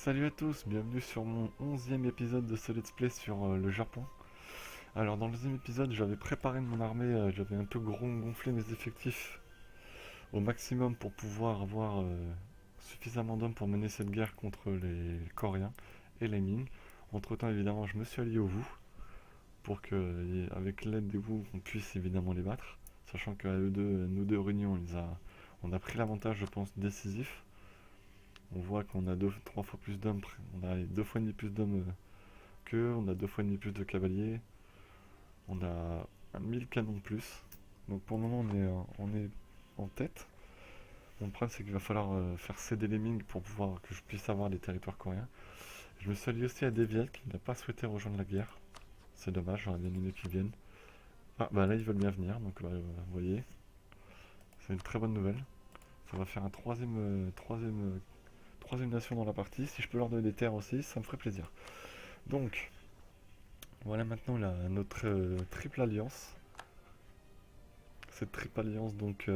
Salut à tous, bienvenue sur mon 11e épisode de ce let's play sur le Japon. Alors dans le deuxième épisode j'avais préparé mon armée, j'avais un peu gonflé mes effectifs au maximum pour pouvoir avoir suffisamment d'hommes pour mener cette guerre contre les Coréens et les Ming. Entre temps évidemment je me suis allié aux Wu pour que avec l'aide des Wu on puisse évidemment les battre. Sachant qu'à eux deux, nous deux réunions on a pris l'avantage je pense décisif. On voit qu'on a trois fois plus d'hommes, on a deux fois et demi plus d'hommes qu'eux, on a deux fois et demi plus de cavaliers, on a 1000 canons de plus. Donc pour le moment on est en tête. Mon problème c'est qu'il va falloir faire céder les Ming pour pouvoir que je puisse avoir les territoires coréens. Je me suis allié aussi à Deviel qui n'a pas souhaité rejoindre la guerre. C'est dommage, j'aurais bien aimé qu'ils viennent. Ah bah là ils veulent bien venir, donc vous voyez, c'est une très bonne nouvelle. Ça va faire un troisième nation dans la partie. Si je peux leur donner des terres aussi, ça me ferait plaisir. Donc, voilà maintenant notre triple alliance. Cette triple alliance, donc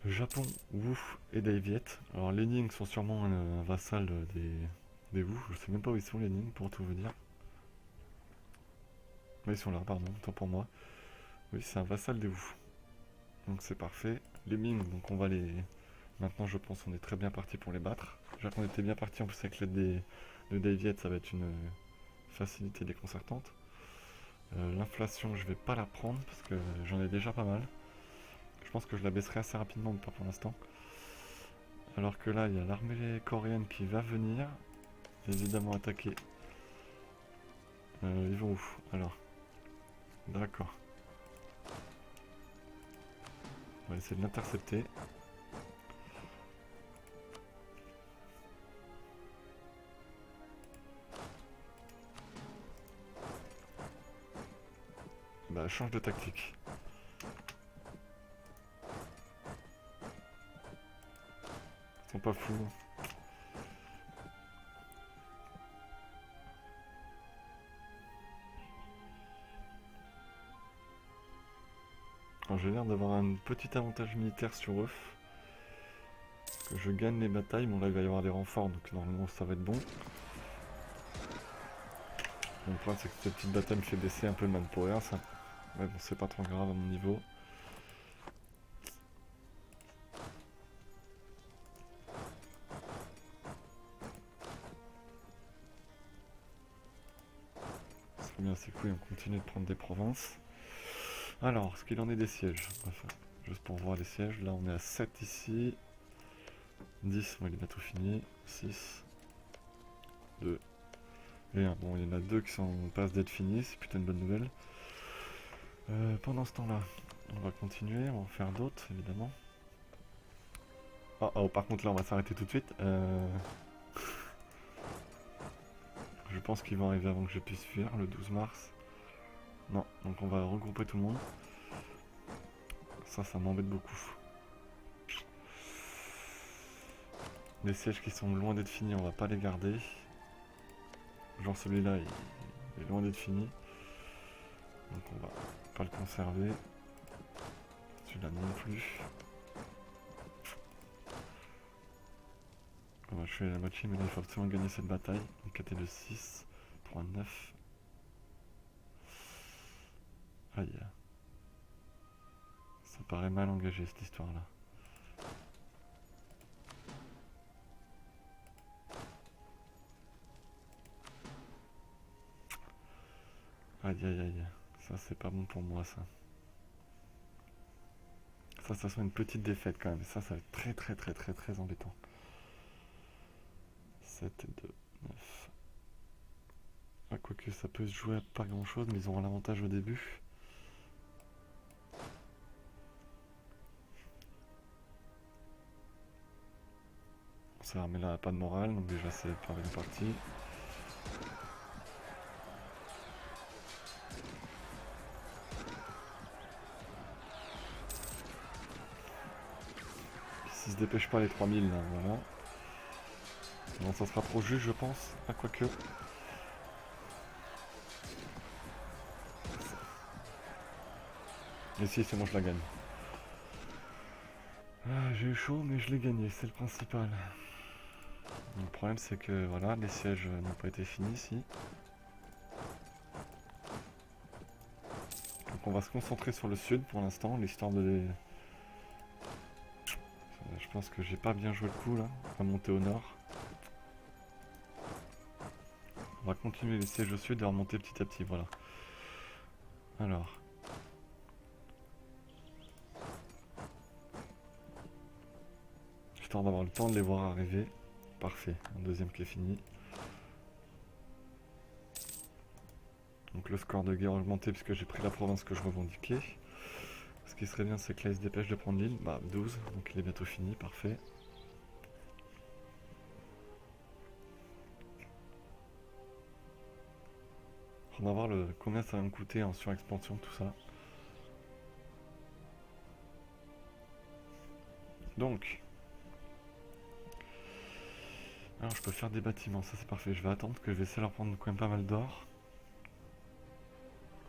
Japon, Wu et des Viet. Alors, les Ning sont sûrement un vassal des Wu. Je sais même pas où ils sont, les Ning, pour tout vous dire. Mais ils sont là, pardon, tant pour moi. Oui, c'est un vassal des Wu. Donc, c'est parfait. Les Ming, donc on va les. Maintenant, je pense qu'on est très bien parti pour les battre. Déjà qu'on était bien parti en plus avec l'aide de Daviet, ça va être une facilité déconcertante. L'inflation, je vais pas la prendre parce que j'en ai déjà pas mal. Je pense que je la baisserai assez rapidement, mais pas pour l'instant. Alors que là, il y a l'armée coréenne qui va venir, évidemment attaquer. Ils vont où? Alors, d'accord. On va essayer de l'intercepter. Bah, change de tactique. Ils sont pas fous. Alors, j'ai l'air d'avoir un petit avantage militaire sur eux. Que je gagne les batailles. Bon, là, il va y avoir des renforts, donc normalement, ça va être bon. Mon problème, c'est que cette petite bataille me fait baisser un peu le manpower, ça. Ouais, bon, c'est pas trop grave à mon niveau. Ce qui est bien, c'est que oui, on continue de prendre des provinces. Alors, ce qu'il en est des sièges. Enfin, juste pour voir les sièges, là on est à 7 ici. 10, bon, il est bientôt fini. 6, 2 et 1. Bon, il y en a 2 qui sont en passe d'être finis, c'est plutôt une bonne nouvelle. Pendant ce temps-là, on va continuer, on va en faire d'autres, évidemment. Oh, par contre là, on va s'arrêter tout de suite. Je pense qu'ils vont arriver avant que je puisse fuir, le 12 mars. Non, donc on va regrouper tout le monde. Ça m'embête beaucoup. Les sièges qui sont loin d'être finis, on va pas les garder. Genre celui-là, il est loin d'être fini. Donc on va pas le conserver. Celui-là non plus. On va tuer la moitié, mais là il faut absolument gagner cette bataille. Donc 4 et 2, 6, 3, 9. Aïe. Ça paraît mal engagé cette histoire-là. Aïe aïe aïe. Ça c'est pas bon pour moi ça. Ça sent une petite défaite quand même. Ça va être très très très très très embêtant. 7 et 2, 9. Ah, quoique ça peut se jouer à pas grand chose, mais ils auront l'avantage au début. Cette armée-là n'a pas de morale, donc déjà c'est pas une partie. S'ils se dépêchent pas les 3000 là, voilà. Non, ça sera trop juste je pense. Ah, quoique. Et si, c'est moi je la gagne. Ah, j'ai eu chaud, mais je l'ai gagné, c'est le principal. Le problème c'est que voilà, les sièges n'ont pas été finis ici. Donc on va se concentrer sur le sud pour l'instant, l'histoire de les... Je pense que j'ai pas bien joué le coup là, à monter au nord. On va continuer les sièges au sud et remonter petit à petit, voilà. Alors. Histoire d'avoir le temps de les voir arriver. Parfait, un deuxième qui est fini. Donc le score de guerre a augmenté puisque j'ai pris la province que je revendiquais. Ce qui serait bien c'est que là il se dépêche de prendre l'île. Bah 12, donc il est bientôt fini, parfait. On va voir combien ça va me coûter en surexpansion tout ça. Donc. Alors je peux faire des bâtiments, ça c'est parfait. Je vais attendre que je vais essayer de leur prendre quand même pas mal d'or.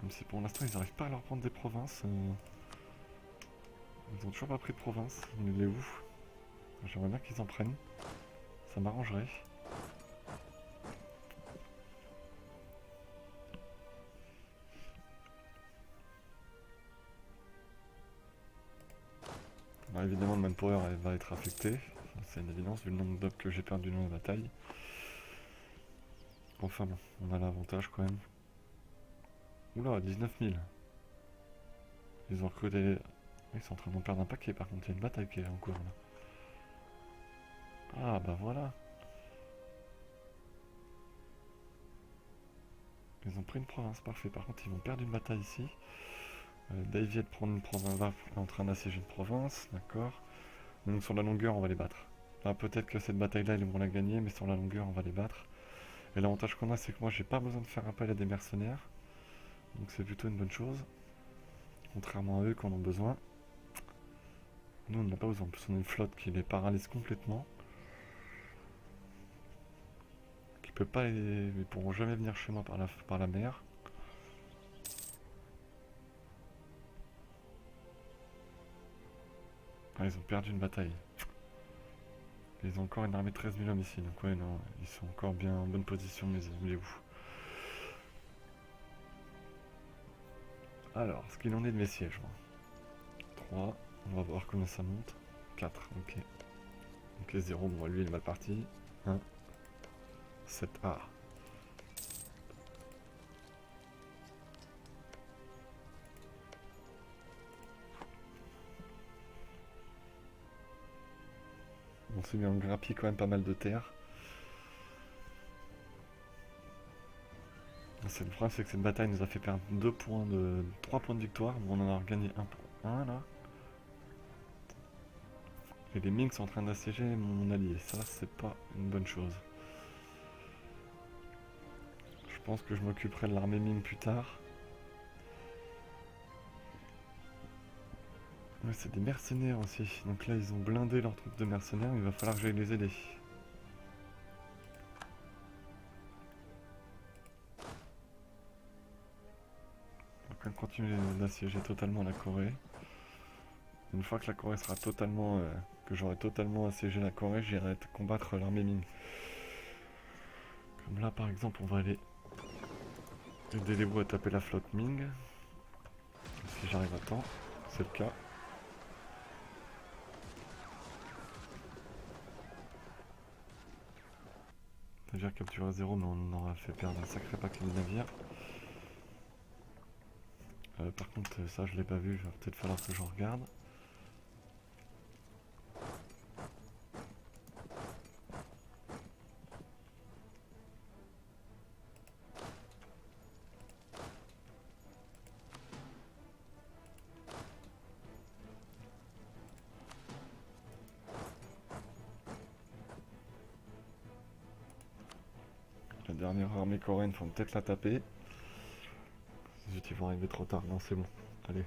Même si pour l'instant ils n'arrivent pas à leur prendre des provinces. Ils ont toujours pas pris de province. Mais il est où? J'aimerais bien qu'ils en prennent. Ça m'arrangerait. Alors évidemment le manpower elle va être affecté. C'est une évidence vu le nombre d'hommes que j'ai perdu dans la bataille. Enfin bon, on a l'avantage quand même. Oula, 19 000. Ils ont recruté... Ils sont en train d'en perdre un paquet par contre, il y a une bataille qui est en cours là. Ah bah voilà. Ils ont pris une province, parfait. Par contre ils vont perdre une bataille ici. Dave vient de prendre une province, va en train d'assiéger une province, d'accord. Donc sur la longueur on va les battre. Là peut-être que cette bataille là ils vont la gagner, mais sur la longueur on va les battre. Et l'avantage qu'on a c'est que moi j'ai pas besoin de faire appel à des mercenaires. Donc c'est plutôt une bonne chose. Contrairement à eux qui en ont besoin. Nous on n'a pas besoin, en plus on a une flotte qui les paralyse complètement. Qui peut pas les... Ils pourront jamais venir chez moi par la mer. Ah, ils ont perdu une bataille. Ils ont encore une armée de 13 000 hommes ici, donc ouais non, ils sont encore bien en bonne position, mais il est où? Alors, ce qu'il en est de mes sièges. 3, on va voir combien ça monte. 4, ok. Ok, 0, bon lui il est mal parti. 1, 7, A. On s'est mis en grappille quand même pas mal de terre. Le problème c'est que cette bataille nous a fait perdre 3 points de victoire, mais on en a gagné 1 là. Et les Ming sont en train d'assiéger mon allié, ça c'est pas une bonne chose. Je pense que je m'occuperai de l'armée Ming plus tard. Ouais, c'est des mercenaires aussi, donc là ils ont blindé leurs troupes de mercenaires, il va falloir que j'aille les aider. On va quand même continuer d'assiéger totalement la Corée. Une fois que la Corée sera totalement... que j'aurai totalement assiégé la Corée, j'irai combattre l'armée Ming. Comme là par exemple on va aller aider les Wu à taper la flotte Ming. Si j'arrive à temps, c'est le cas. Navire capturé à 0, mais on aura fait perdre un sacré paquet de navires. Par contre ça je l'ai pas vu, il va peut-être falloir que je regarde. La dernière armée coréenne, faut peut-être la taper. Zut, ils vont arriver trop tard, non c'est bon, allez.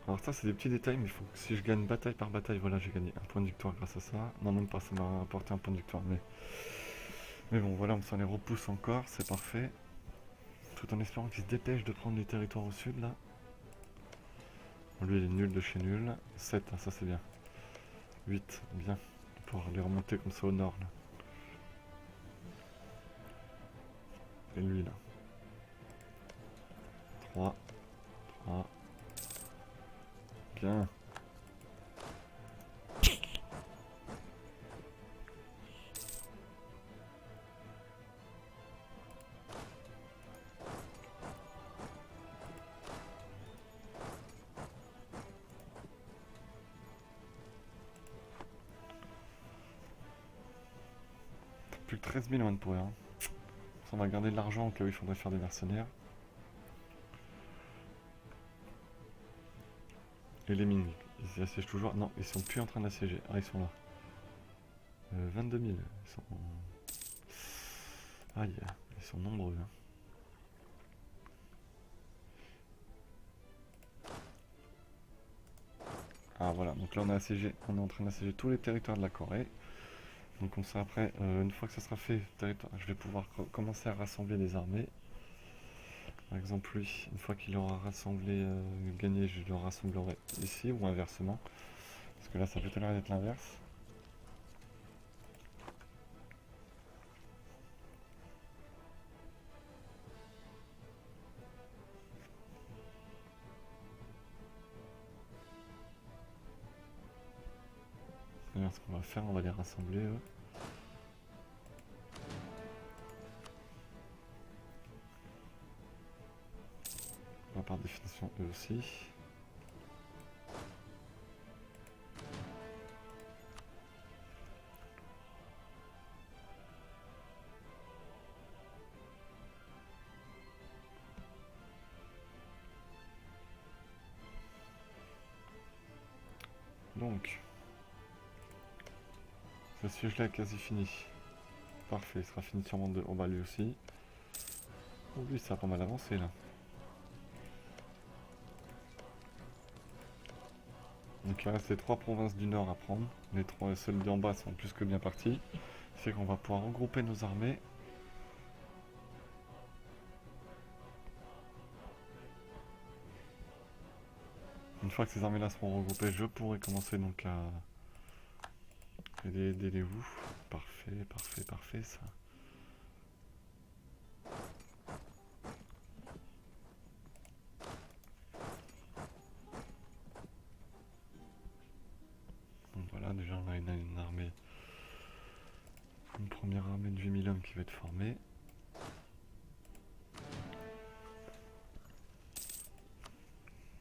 Alors ça c'est des petits détails, mais il faut que si je gagne bataille par bataille, voilà j'ai gagné un point de victoire grâce à ça. Non même pas, ça m'a apporté un point de victoire, mais bon voilà, on s'en les repousse encore, c'est parfait. Tout en espérant qu'ils se dépêchent de prendre les territoires au sud là. Lui il est nul de chez nul. 7, ça c'est bien. 8, bien. Pour les remonter comme ça au nord là. Et lui là. 3. 3. Bien. Plus que 13 000 de pour rien. On va garder de l'argent au cas où il faudrait faire des mercenaires. Et les mines, ils assiègent toujours. Non, ils sont plus en train d'assiéger. Ah, ils sont là. 22 000. Ils sont. Aïe, ils sont nombreux. Hein. Ah voilà, donc là on est en train d'assiéger tous les territoires de la Corée. Donc on sera après, une fois que ça sera fait, je vais pouvoir commencer à rassembler les armées. Par exemple lui, une fois qu'il aura rassemblé, gagné, je le rassemblerai ici ou inversement. Parce que là ça peut tout l'air d'être l'inverse. Alors ce qu'on va faire, on va les rassembler eux. Par définition eux aussi. Donc, ce siège là est quasi fini. Parfait, il sera fini sûrement de... Oh bah lui aussi. Oh lui ça a pas mal avancé là. Donc il reste les 3 provinces du nord à prendre. Les 3 celles d'en bas sont plus que bien parties. C'est qu'on va pouvoir regrouper nos armées. Une fois que ces armées là seront regroupées, je pourrai commencer donc à aider les vous. Parfait, parfait, parfait ça. Donc voilà, déjà on a une armée. Une première armée de 8000 hommes qui va être formée.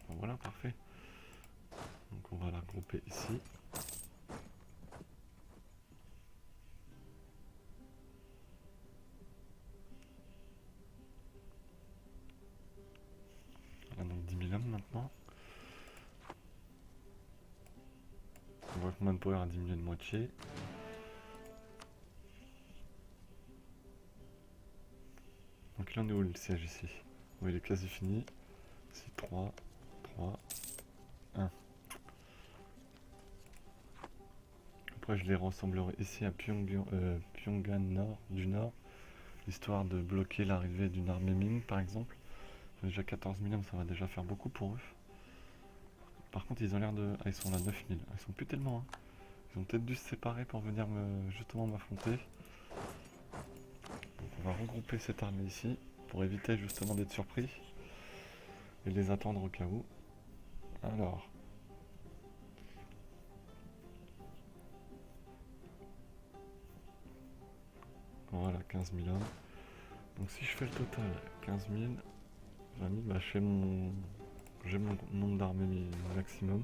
Donc voilà, parfait. Donc on va la regrouper ici. Voilà donc 10 000 hommes maintenant. On voit que Manpower a diminué de moitié. Donc là on est où le siège ici? Oui, il est quasi fini. Ici 3, 3, 1. Après je les rassemblerai ici à Pyongan Nord, du Nord, histoire de bloquer l'arrivée d'une armée Ming par exemple. Déjà 14 000 hommes, ça va déjà faire beaucoup pour eux. Par contre ils ont l'air de... Ah ils sont là 9 000, ils sont plus tellement hein. Ils ont peut-être dû se séparer pour venir justement m'affronter. Donc on va regrouper cette armée ici, pour éviter justement d'être surpris. Et les attendre au cas où. Alors... Voilà, 15 000 hommes. Donc si je fais le total, 15 000, 20 000, bah j'ai mon nombre d'armées maximum.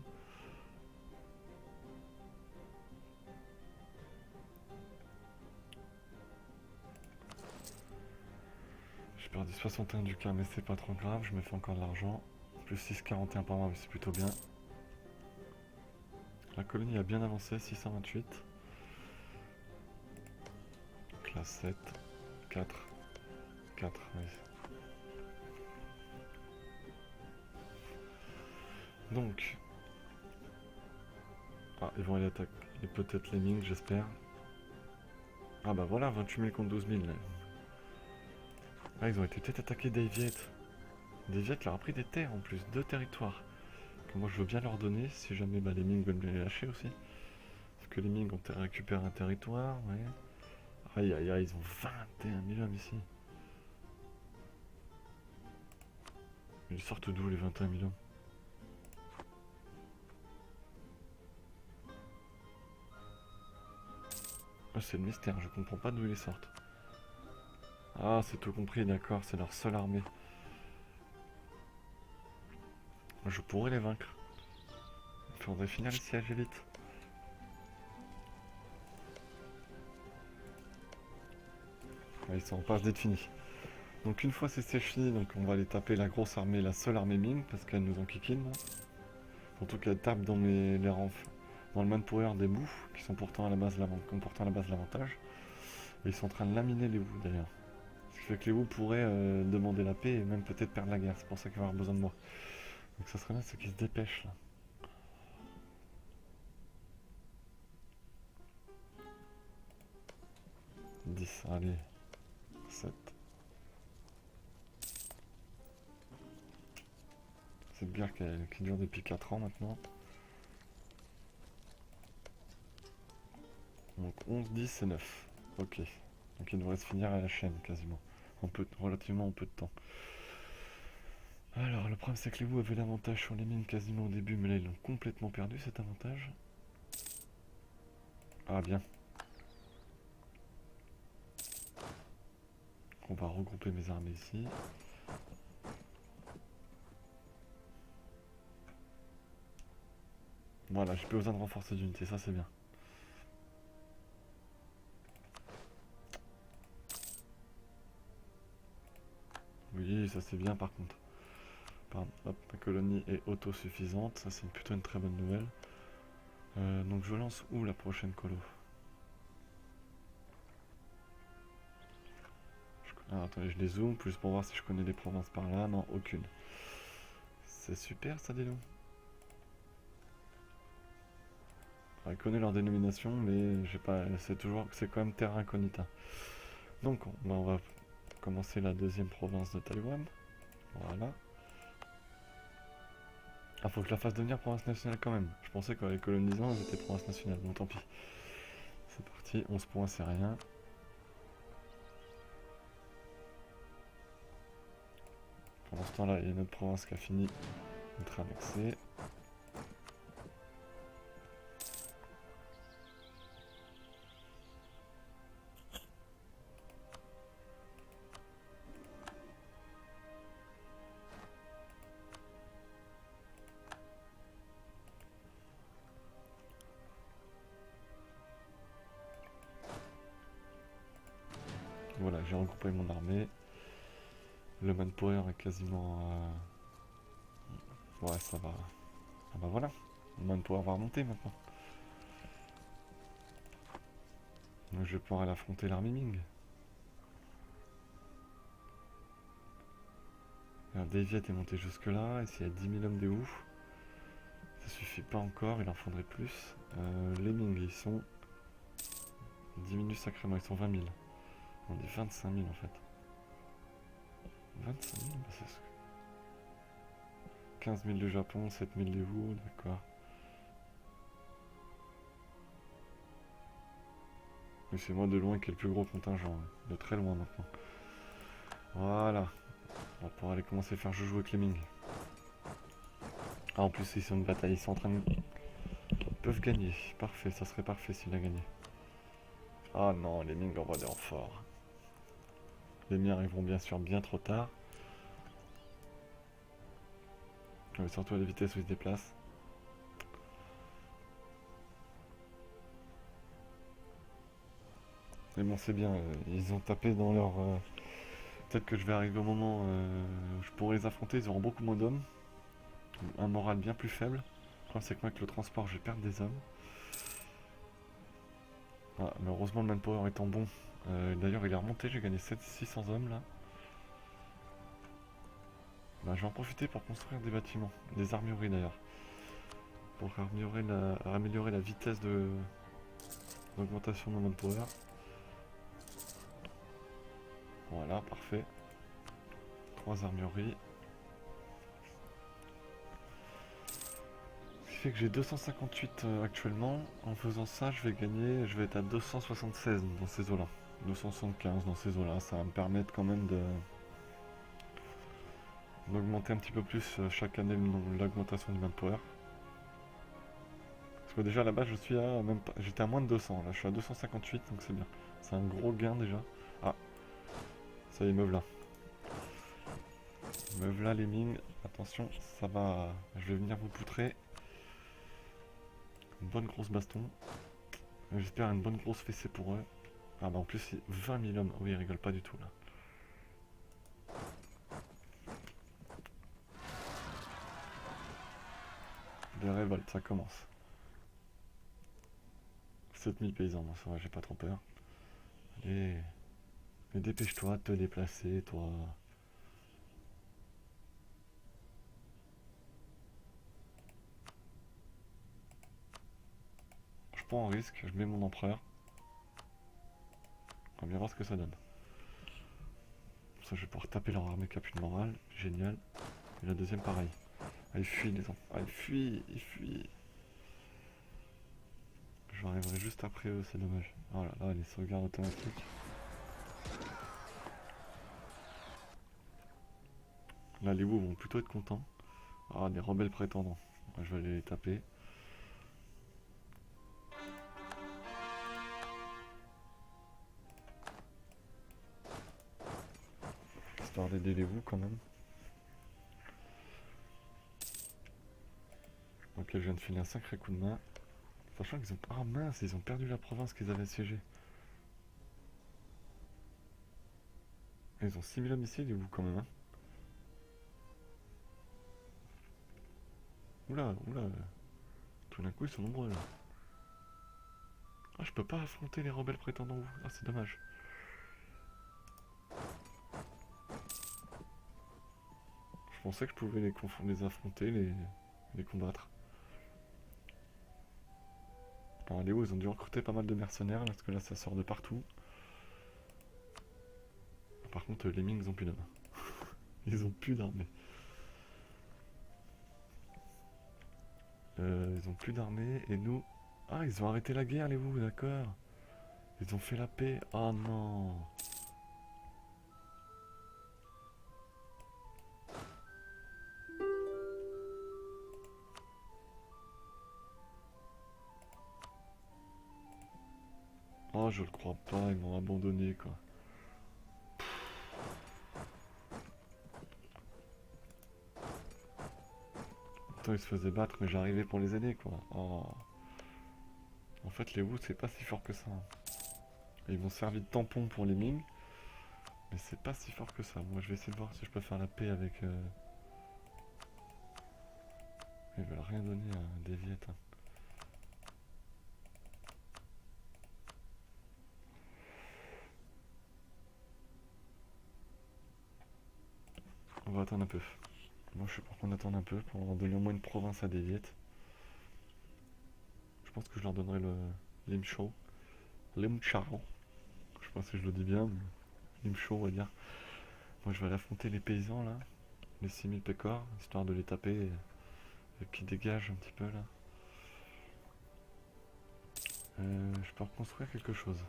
J'ai perdu 61 du cas, mais c'est pas trop grave, je me fais encore de l'argent. Plus 6,41 par mois, mais c'est plutôt bien. La colonie a bien avancé, 628. Donc là, 7, 4, 4, oui. Donc... Ah, ils vont aller attaquer, et peut-être les Ming, j'espère. Ah bah voilà, 28 000 contre 12 000. Là. Ah, ils ont été peut-être attaqués des Viettes. Des Viettes leur a pris des terres en plus, 2 territoires. que moi je veux bien leur donner si jamais les Ming veulent me les lâcher aussi. Parce que les Ming ont récupéré un territoire, ouais. Aïe aïe aïe, ils ont 21 000 hommes ici. Ils sortent d'où les 21 000 hommes? Ah, c'est le mystère, je comprends pas d'où ils sortent. Ah, c'est tout compris, d'accord, c'est leur seule armée. Je pourrais les vaincre. Il faudrait finir le siège vite. Ah, ils sont en passe d'être finis. Donc une fois c'est fini, donc on va aller taper la grosse armée, la seule armée Ming, parce qu'elle nous en kikine. Surtout qu'elle tape dans les rangs, dans le manpower des Wu, qui sont pourtant à la base l'avantage. Et ils sont en train de laminer les Wu d'ailleurs. Ce qui fait que les Wu pourraient demander la paix et même peut-être perdre la guerre. C'est pour ça qu'ils vont avoir besoin de moi. Donc ça serait bien ceux qui se dépêchent là. 10, allez. 7. Cette guerre qui dure depuis 4 ans maintenant. Donc 11, 10 et 9. Ok. Donc il devrait se finir à la chaîne quasiment. Relativement en peu de temps. Alors le problème c'est que les Wu avaient l'avantage sur les mines quasiment au début, mais là ils l'ont complètement perdu cet avantage. Ah bien. On va regrouper mes armées ici. Voilà, j'ai plus besoin de renforcer d'unité, ça c'est bien. Oui, ça c'est bien par contre. Pardon, hop, ma colonie est autosuffisante, ça c'est plutôt une très bonne nouvelle. Donc je lance où la prochaine colo? Ah, attendez, je les zoome, plus pour voir si je connais les provinces par là. Non, aucune. C'est super ça, dis donc. Je connais leur dénomination, mais j'ai pas. C'est quand même terra incognita. Donc on va commencer la deuxième province de Taïwan. Voilà. Ah, faut que je la fasse devenir province nationale quand même. Je pensais qu'en les colonisant, elles étaient province nationale. Bon, tant pis. C'est parti, 11 points, c'est rien. Pendant ce temps-là, il y a notre province qui a fini d'être annexée. Voilà, j'ai regroupé mon armée. Le manpower est quasiment... Ouais, ça va. Ah bah voilà, le manpower va remonter maintenant. Donc je vais pouvoir aller affronter l'armée Ming. Alors Daviet est monté jusque là, et s'il y a 10 000 hommes des ouf, ça suffit pas encore, il en faudrait plus. Les Ming, ils sont... Ils diminuent sacrément, ils sont 20 000. On dit 25 000 en fait. 25 000, bah c'est ce que... 15 000 du Japon, 7 000 des Wu, d'accord. Mais c'est moi de loin qui est le plus gros contingent, hein. De très loin maintenant. Voilà. On va pouvoir aller commencer à faire joujou avec les Ming. Ah, en plus ils sont en bataille, ils sont en train de... Ils peuvent gagner, parfait, ça serait parfait s'il a gagné. Ah non, les Ming envoient des renforts. Les miens arriveront bien sûr bien trop tard. Mais surtout à la vitesse où ils se déplacent. Mais bon, c'est bien, ils ont tapé dans leur... Peut-être que je vais arriver au moment où je pourrai les affronter, ils auront beaucoup moins d'hommes. Un moral bien plus faible. Le problème c'est que moi avec le transport je vais perdre des hommes. Ah, mais heureusement le manpower étant bon. D'ailleurs il est remonté, j'ai gagné 600 hommes là. Bah, je vais en profiter pour construire des bâtiments, des armureries d'ailleurs. Pour améliorer la vitesse d'augmentation de mon manpower. Voilà, parfait. 3 armureries. fait que j'ai 258 actuellement. En faisant ça, je vais être à 276 dans ces eaux-là. 275 dans ces eaux-là. Ça va me permettre quand même d'augmenter un petit peu plus chaque année l'augmentation du manpower. Parce que déjà à la base, j'étais à moins de 200. Là, je suis à 258, donc c'est bien. C'est un gros gain déjà. Ah, ça y est, me voilà. Me voilà les mines. Attention, ça va. Je vais venir vous poutrer. Une bonne grosse baston. J'espère une bonne grosse fessée pour eux. Ah bah en plus c'est 20 000 hommes. Oui, ils rigolent pas du tout là. Des révoltes, ça commence. 7000 paysans, moi ça va, j'ai pas trop peur. Allez. Mais dépêche-toi de te déplacer, toi. Je prends un risque, je mets mon empereur. On va bien voir ce que ça donne. Ça, je vais pouvoir taper leur armée qui a plus de morale. Génial. Et la deuxième, pareil. Ah, ils fuient, les enfants. Ah, ils fuient, ils fuient. J'arriverai juste après eux, c'est dommage. Oh là là, les sauvegardes automatiques. Là, les Wu vont plutôt être contents. Ah, des rebelles prétendants. Ouais, je vais aller les taper. Histoire d'aider les Wu quand même. Ok, je viens de filer un sacré coup de main. Sachant qu'ils ont... Ah mince, ils ont perdu la province qu'ils avaient assiégée. Ils ont 6000 hommes ici, les Wu quand même. Hein. Oula, oula. Tout d'un coup, ils sont nombreux là. Ah, je peux pas affronter les rebelles prétendants Wu. Ah, c'est dommage. Je pensais que je pouvais les affronter, les combattre. Alors, les Wu, ils ont dû recruter pas mal de mercenaires, parce que là, ça sort de partout. Par contre, les Ming, ils ont plus d'hommes. Ils ont plus d'armée. Ils ont plus d'armée, et nous... Ah, ils ont arrêté la guerre, les Wu, d'accord. Ils ont fait la paix. Oh non. Oh, je le crois pas, ils m'ont abandonné, quoi. Pourtant, ils se faisaient battre, mais j'arrivais pour les aider, quoi. Oh. En fait, les Wu, c'est pas si fort que ça. Ils m'ont servi de tampon pour les Ming, mais c'est pas si fort que ça. Moi, je vais essayer de voir si je peux faire la paix avec... Ils veulent rien donner à des Viettes. Hein. On va attendre un peu. Moi, je suis pour qu'on attende un peu, pour donner au moins une province à des Viettes. Je pense que je leur donnerai le Lim Chao. Lim Chao. Je sais pas si je le dis bien, mais Lim Chao, on va dire. Moi, je vais aller affronter les paysans, là. Les 6000 pécores, histoire de les taper et qu'ils dégagent un petit peu, là. Je peux reconstruire quelque chose.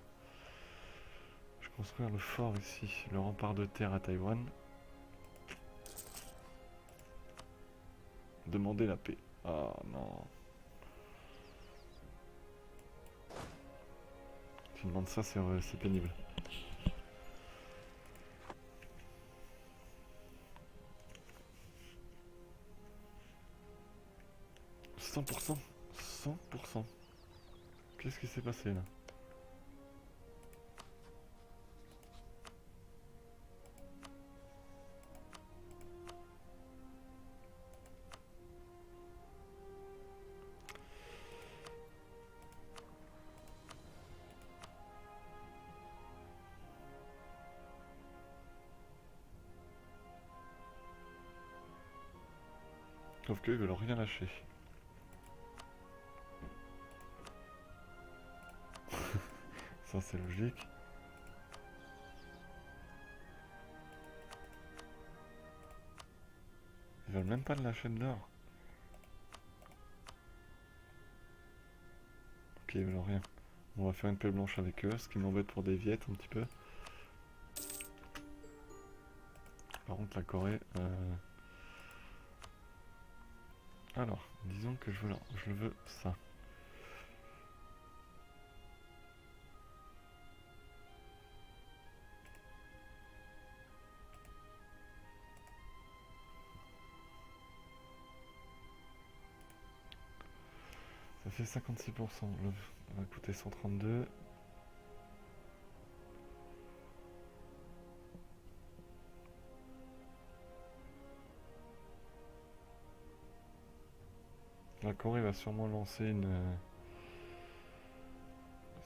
Je vais construire le fort ici, le rempart de terre à Taïwan. Demander la paix. Ah non. Tu demandes ça, c'est pénible. « 100%. 100%. Qu'est-ce qui s'est passé là? Sauf qu'ils veulent rien lâcher. Ça c'est logique. Ils veulent même pas de lâcher de l'or. Ok, alors rien. On va faire une pelle blanche avec eux, ce qui m'embête pour des viettes un petit peu. Par contre la Corée... Alors, disons que je veux ça. Ça fait 56%. Ça va coûter 132. La Corée va sûrement lancer une...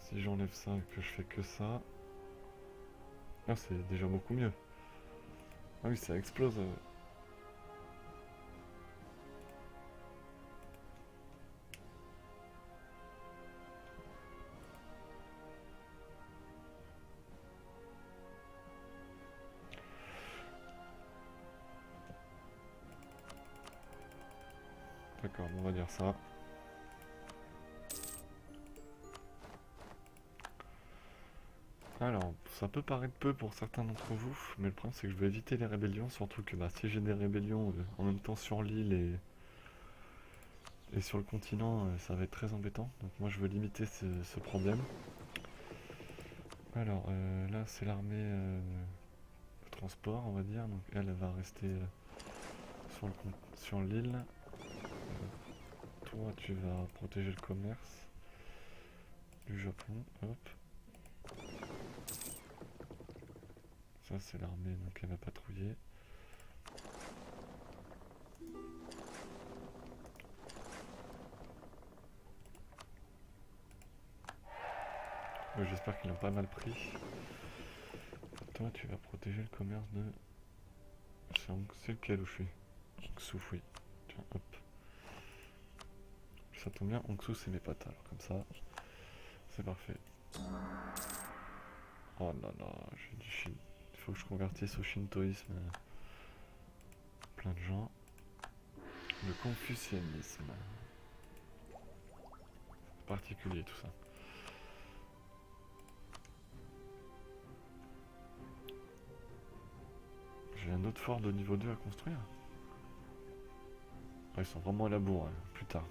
Si j'enlève ça et que je fais que ça... Ah, c'est déjà beaucoup mieux. Ah oui, ça explose. D'accord, on va dire ça. Alors, ça peut paraître peu pour certains d'entre vous, mais le problème c'est que je veux éviter les rébellions, surtout que si j'ai des rébellions en même temps sur l'île et sur le continent, ça va être très embêtant. Donc moi je veux limiter ce problème. Alors là c'est l'armée de transport on va dire, donc elle va rester sur l'île. Toi tu vas protéger le commerce du Japon, hop. Ça c'est l'armée, donc elle va patrouiller. J'espère qu'ils l'ont pas mal pris. Toi tu vas protéger le commerce de... C'est lequel où je suis? Hongsu, oui. Tiens, hop. Ça tombe bien, Hongsu c'est mes pattes, alors comme ça, c'est parfait. Oh là là, j'ai du Shin. Il faut que je convertisse au shintoïsme plein de gens. Le confucianisme. C'est particulier tout ça. J'ai un autre fort de niveau 2 à construire. Ah, ils sont vraiment à la bourre, hein, plus tard.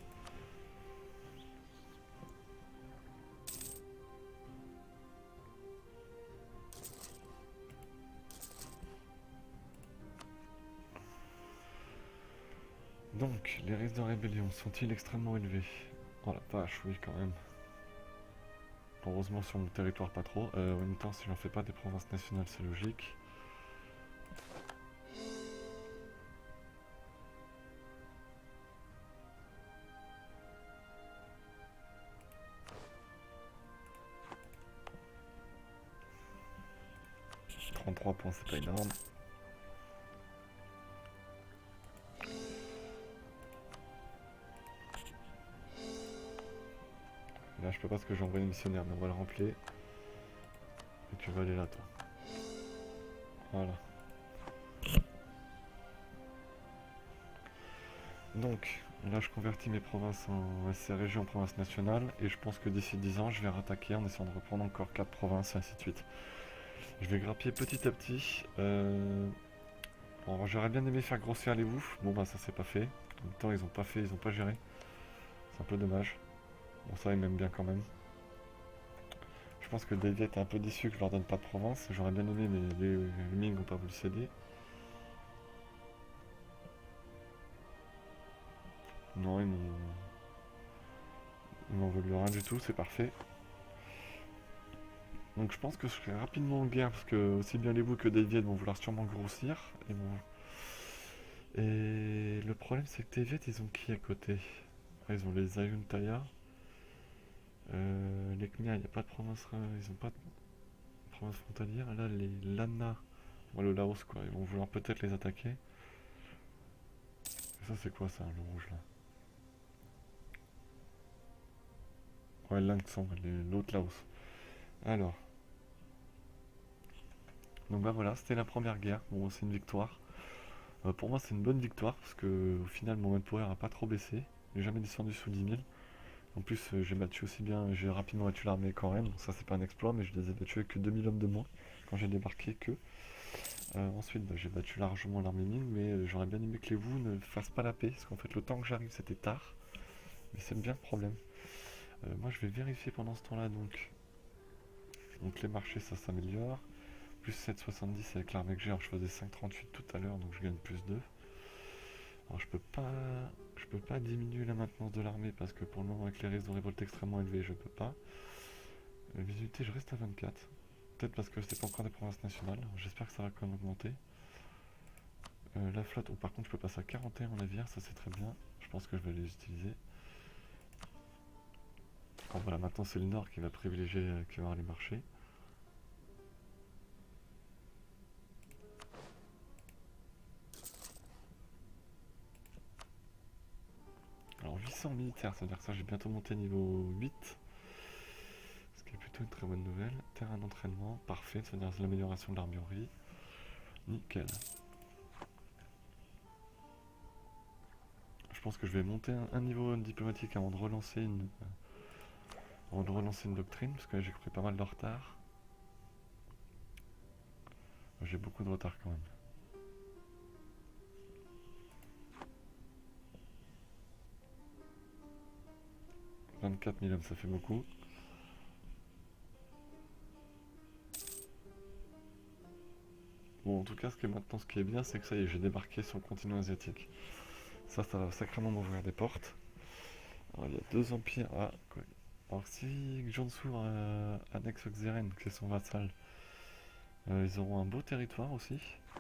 Donc, les risques de rébellion sont-ils extrêmement élevés? Oh la vache, oui quand même. Heureusement sur mon territoire pas trop. En même temps, si j'en fais pas des provinces nationales, c'est logique. « 33 points, c'est pas énorme. Là, je peux pas parce que j'ai envoyé une missionnaire, mais on va le remplir. Et tu vas aller là, toi. Voilà. Donc, là, je convertis mes provinces ces régions en provinces nationales. Et je pense que d'ici 10 ans, je vais rattaquer en essayant de reprendre encore 4 provinces, et ainsi de suite. Je vais grappiller petit à petit. Bon, j'aurais bien aimé faire grossir les woofs. Bon, bah, ça, c'est pas fait. En même temps, ils ont pas géré. C'est un peu dommage. Bon, ça, ils m'aiment bien quand même. Je pense que Davy est un peu déçu que je leur donne pas de province. J'aurais bien aimé, mais les Ming n'ont pas voulu céder. Non, ils m'ont voulu rien du tout, c'est parfait. Donc je pense que je serai rapidement en guerre parce que aussi bien les Wu que David vont vouloir sûrement grossir. Et le problème c'est que David ils ont qui à côté? Ah, ils ont les Ayuntaya. Les Khmer, il n'y a pas de province, ils ont pas de province frontalière. Là les Lana, bon, le Laos quoi, ils vont vouloir peut-être les attaquer. Et ça c'est quoi ça, le rouge là? Ouais, l'Angsang, l'autre Laos. Alors. Donc bah voilà, c'était la première guerre. Bon, c'est une victoire. Pour moi, c'est une bonne victoire parce que au final, mon manpower a pas trop baissé. Il n'est jamais descendu sous 10 000. En plus, j'ai battu aussi bien, j'ai rapidement battu l'armée coréenne, donc ça c'est pas un exploit, mais je les ai battus avec que 2000 hommes de moins quand j'ai débarqué que. Ensuite, j'ai battu largement l'armée Ming, mais j'aurais bien aimé que les Wu ne fassent pas la paix, parce qu'en fait le temps que j'arrive c'était tard, mais c'est bien le problème. Moi je vais vérifier pendant ce temps-là, donc les marchés ça s'améliore. Plus 7,70 avec l'armée que j'ai, alors je faisais 5,38 tout à l'heure, donc je gagne plus 2. Alors je peux pas diminuer la maintenance de l'armée parce que pour le moment avec les risques de révolte extrêmement élevés je peux pas. Visibilité je reste à 24. Peut-être parce que c'est pas encore des provinces nationales, j'espère que ça va quand même augmenter. La flotte, oh, par contre je peux passer à 41 en navire, ça c'est très bien, je pense que je vais les utiliser. Alors voilà, maintenant c'est le nord qui va privilégier, qui va avoir les marchés. Alors 800 militaires, ça veut dire que ça j'ai bientôt monté niveau 8. Ce qui est plutôt une très bonne nouvelle. Terrain d'entraînement, parfait, ça veut dire l'amélioration de l'armurerie. Nickel. Je pense que je vais monter un niveau diplomatique avant de relancer une doctrine, parce que j'ai pris pas mal de retard. J'ai beaucoup de retard quand même. 24 000 hommes, ça fait beaucoup. Bon, en tout cas, ce qui est bien, c'est que ça y est, j'ai débarqué sur le continent asiatique. Ça va sacrément m'ouvrir des portes. Alors, il y a deux empires. Ah, quoi. Alors, si Jiangsu annexe Xeren, qui est son vassal, ils auront un beau territoire aussi.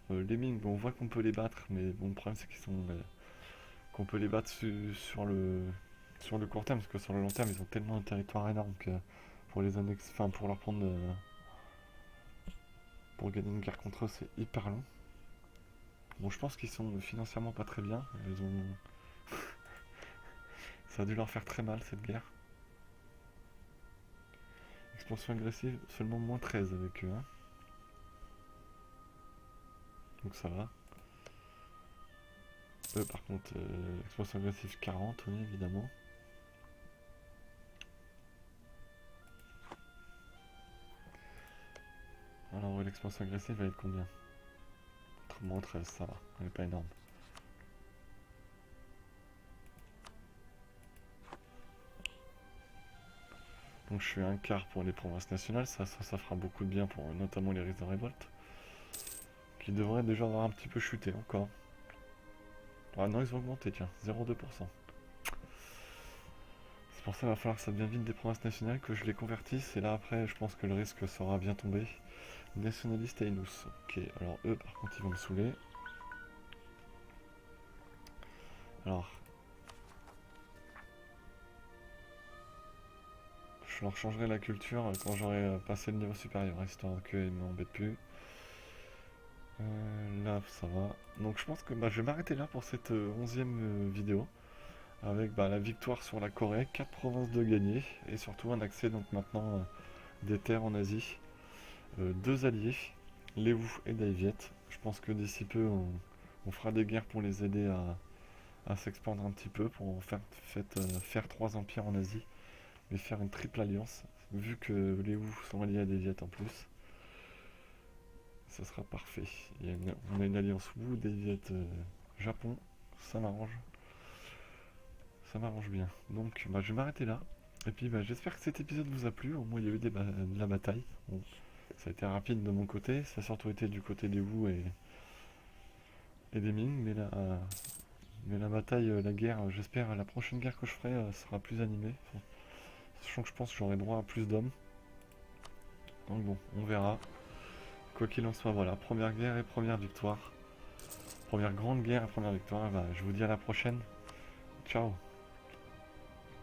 Les Ming, bon, on voit qu'on peut les battre, mais bon, le problème c'est qu'on peut les battre sur le court terme, parce que sur le long terme, ils ont tellement un territoire énorme que pour les annexer, enfin pour leur prendre, pour gagner une guerre contre eux, c'est hyper long. Bon, je pense qu'ils sont financièrement pas très bien. Ça a dû leur faire très mal cette guerre. Expansion agressive, seulement moins 13 avec eux. Hein. Donc ça va. Eux par contre, expansion agressive 40, oui évidemment. Alors l'expansion agressive va être combien? Moins 13, ça va, elle est pas énorme. Donc je suis un quart pour les provinces nationales, ça fera beaucoup de bien pour notamment les risques de révolte. Qui devraient déjà avoir un petit peu chuté encore. Ah non, ils ont augmenté, tiens, 0,2%. C'est pour ça qu'il va falloir que ça devienne vite des provinces nationales, que je les convertisse, et là après je pense que le risque sera bien tombé. Nationaliste et Inus. Ok, alors eux par contre ils vont me saouler. Alors, je leur changerai la culture quand j'aurai passé le niveau supérieur, histoire qu'ils ne m'embêtent plus. Là, ça va. Donc je pense que je vais m'arrêter là pour cette 11e vidéo. Avec la victoire sur la Corée, 4 provinces de gagner, et surtout un accès donc maintenant des terres en Asie. 2 alliés, les Wu et Daiviet. Je pense que d'ici peu, on fera des guerres pour les aider à s'expandre un petit peu, pour faire 3 empires en Asie, et faire une triple alliance, vu que les Wu sont alliés à Daiviet en plus. Ça sera parfait. On a une alliance Wu, Daiviet, Japon, ça m'arrange. Ça m'arrange bien. Donc je vais m'arrêter là. Et puis j'espère que cet épisode vous a plu. Au moins il y a eu de la bataille. Bon, ça a été rapide de mon côté. Ça a surtout été du côté des Wu et des Ming. Mais la bataille, la guerre, j'espère la prochaine guerre que je ferai sera plus animée. Enfin, sachant que je pense que j'aurai droit à plus d'hommes. Donc bon, on verra. Quoi qu'il en soit, voilà. Première guerre et première victoire. Première grande guerre et première victoire. Je vous dis à la prochaine. Ciao.